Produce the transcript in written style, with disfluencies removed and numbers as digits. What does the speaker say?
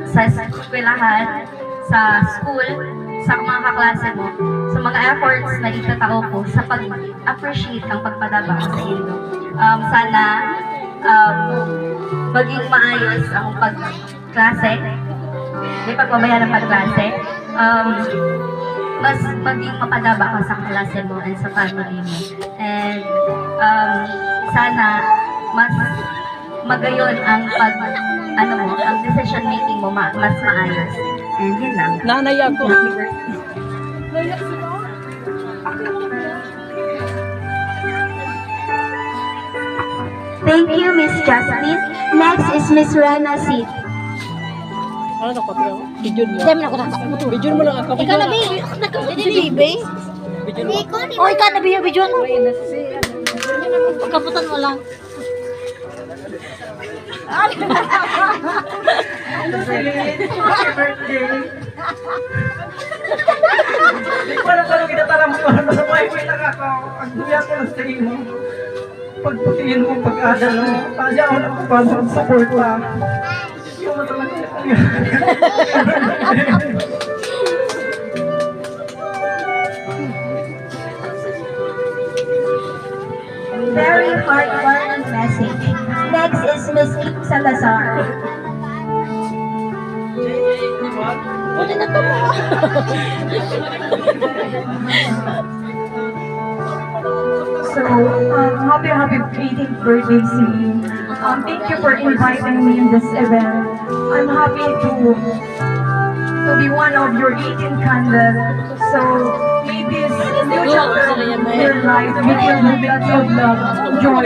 sa eskwelahan, sa school, sa mga kaklase mo, sa mga efforts na itatao ko sa pag-appreciate ang pagpadaba sa inyo. Sana maging maayos ang pagklase, may pagbabayan ng pagklase, mas maging mapadaba ka sa klase mo and sa family mo. And sana mas magayon ang ang decision making mo mas maayos. And yun lang. Nanay ako. Thank you, Miss Jasmine. Next is Miss Rana Sid. Ano na kape ako? Bidyon mo. Dami na ako nakaputo. Bidyon mo lang ang kape. Ikaw na, Bi. Hindi, Bi. Bidyon mo. O, ikaw na, Bi. Bidyon mo. Pagkaputan mo lang. Happy birthday! Hindi ko alam kung kinataram ko. Nasa wifi lang ako. Ang duya ko lang sa mo. Pagputingin mo, pag-adal mo. Kaya ako na kapag support pa. Yung mo talaga. Very heartwarming message. Next is Miss Kim Salazar. Pwede na to mo. So, happy 18th birthday, Celine. Thank you for inviting me in this event. I'm happy to be one of your 18 candles. So, may this new chapter in your life be filled with lots of love, joy,